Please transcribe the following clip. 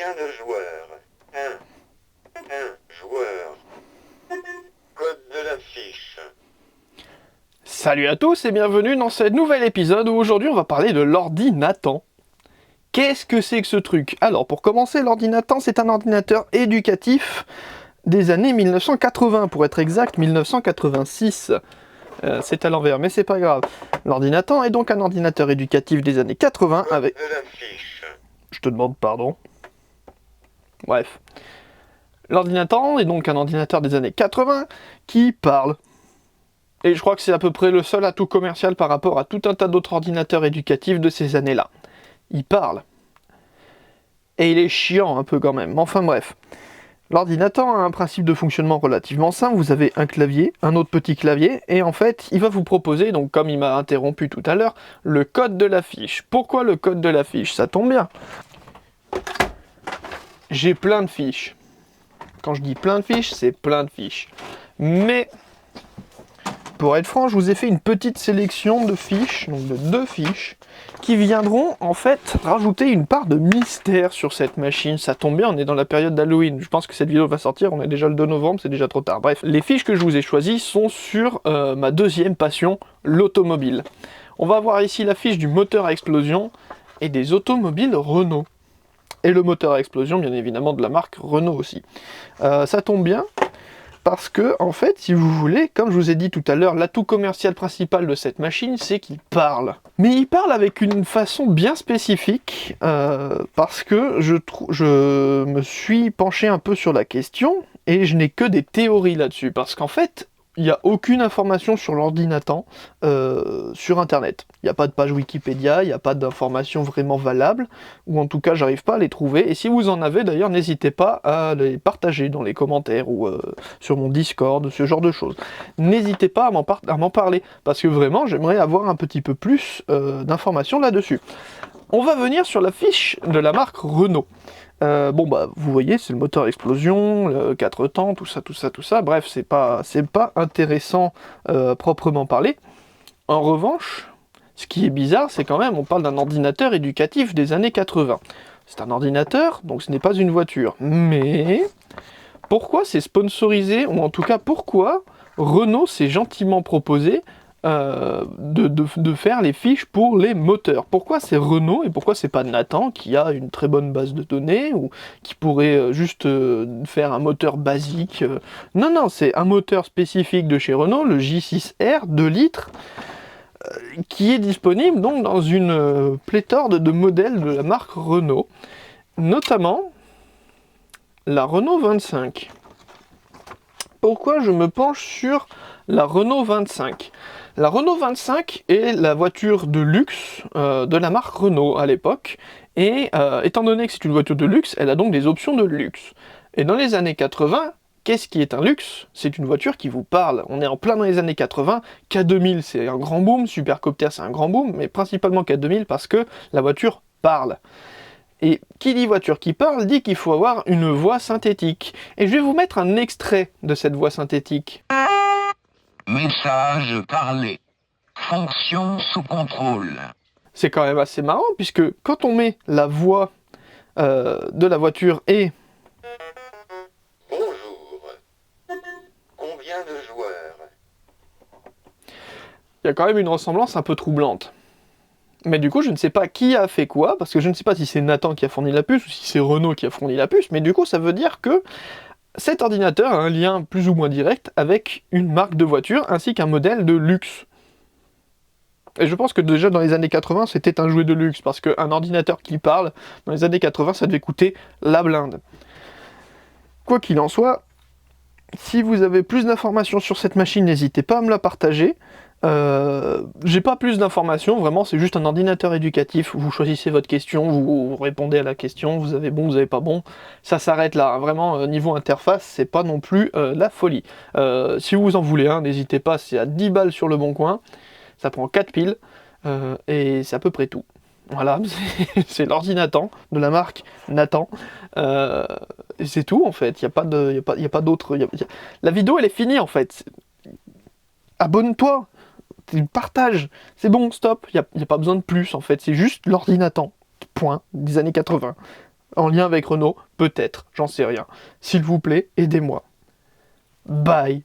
Combien de joueurs? Un joueur. Code de la fiche. Salut à tous et bienvenue dans ce nouvel épisode où aujourd'hui on va parler de l'ordinateur. Qu'est-ce que c'est que ce truc? Alors pour commencer, l'ordinateur c'est un ordinateur éducatif des années 1980, pour être exact 1986. C'est à l'envers mais c'est pas grave. L'ordinateur est donc un ordinateur éducatif des années 80 Code avec... de la fiche. Je te demande pardon. Bref. L'ordinateur est donc un ordinateur des années 80 qui parle. Et je crois que c'est à peu près le seul atout commercial par rapport à tout un tas d'autres ordinateurs éducatifs de ces années-là. Il parle. Et il est chiant un peu quand même. Enfin bref. L'ordinateur a un principe de fonctionnement relativement simple. Vous avez un clavier, un autre petit clavier, et en fait, il va vous proposer, donc comme il m'a interrompu tout à l'heure, le code de la fiche. Pourquoi le code de la fiche? Ça tombe bien. J'ai plein de fiches. Quand je dis plein de fiches, c'est plein de fiches. Mais... pour être franc, je vous ai fait une petite sélection de fiches, donc de 2 fiches, qui viendront en fait rajouter une part de mystère sur cette machine. Ça tombe bien, on est dans la période d'Halloween. Je pense que cette vidéo va sortir, on est déjà le 2 novembre, c'est déjà trop tard. Bref, les fiches que je vous ai choisies sont sur ma deuxième passion, l'automobile. On va avoir ici la fiche du moteur à explosion et des automobiles Renault. Et le moteur à explosion, bien évidemment, de la marque Renault aussi. Ça tombe bien. Parce que, en fait, si vous voulez, comme je vous ai dit tout à l'heure, l'atout commercial principal de cette machine, c'est qu'il parle. Mais il parle avec une façon bien spécifique, parce que je me suis penché un peu sur la question, et je n'ai que des théories là-dessus. Parce qu'en fait, il n'y a aucune information sur l'ordinateur sur Internet. Il n'y a pas de page Wikipédia, il n'y a pas d'informations vraiment valables, ou en tout cas, j'arrive pas à les trouver. Et si vous en avez, d'ailleurs, n'hésitez pas à les partager dans les commentaires ou sur mon Discord, ce genre de choses. N'hésitez pas à m'en parler, parce que vraiment, j'aimerais avoir un petit peu plus d'informations là-dessus. On va venir sur la fiche de la marque Renault. Bon bah vous voyez c'est le moteur à explosion, le 4 temps, tout ça, bref c'est pas intéressant proprement parlé. En revanche, ce qui est bizarre c'est quand même on parle d'un ordinateur éducatif des années 80. C'est un ordinateur, donc ce n'est pas une voiture. Mais pourquoi c'est sponsorisé, ou en tout cas pourquoi Renault s'est gentiment proposé de faire les fiches pour les moteurs? Pourquoi c'est Renault et pourquoi c'est pas Nathan qui a une très bonne base de données ou qui pourrait juste faire un moteur basique? Non, c'est un moteur spécifique de chez Renault, le J6R 2 litres, qui est disponible donc dans une pléthore de modèles de la marque Renault, notamment la Renault 25. Pourquoi je me penche sur la Renault 25? La Renault 25 est la voiture de luxe de la marque Renault à l'époque, et étant donné que c'est une voiture de luxe, elle a donc des options de luxe. Et dans les années 80, qu'est-ce qui est un luxe? C'est une voiture qui vous parle. On est en plein dans les années 80, K2000 c'est un grand boom, Supercopter c'est un grand boom, mais principalement K2000 parce que la voiture parle. Et qui dit voiture qui parle dit qu'il faut avoir une voix synthétique. Et je vais vous mettre un extrait de cette voix synthétique. Message parlé. Fonction sous contrôle. C'est quand même assez marrant, puisque quand on met la voix de la voiture et... Bonjour. Combien de joueurs? il y a quand même une ressemblance un peu troublante. Mais du coup, je ne sais pas qui a fait quoi, parce que je ne sais pas si c'est Nathan qui a fourni la puce, ou si c'est Renault qui a fourni la puce, mais du coup, ça veut dire que cet ordinateur a un lien plus ou moins direct avec une marque de voiture, ainsi qu'un modèle de luxe. Et je pense que déjà dans les années 80, c'était un jouet de luxe, parce qu'un ordinateur qui parle, dans les années 80, ça devait coûter la blinde. Quoi qu'il en soit, si vous avez plus d'informations sur cette machine, n'hésitez pas à me la partager. J'ai pas plus d'informations, vraiment c'est juste un ordinateur éducatif, vous choisissez votre question, vous répondez à la question, vous avez bon, vous avez pas bon, ça s'arrête là, vraiment niveau interface c'est pas non plus la folie. Si vous en voulez un, n'hésitez pas, c'est à 10 balles sur le bon coin, ça prend 4 piles, et c'est à peu près tout. Voilà, c'est l'ordinateur de la marque Nathan, et c'est tout en fait, il n'y a pas d'autre... La vidéo elle est finie en fait, abonne-toi, partage, c'est bon, stop, il n'y a pas besoin de plus en fait, c'est juste l'ordinateur, point, des années 80. En lien avec Renault? Peut-être, j'en sais rien. S'il vous plaît, aidez-moi. Bye.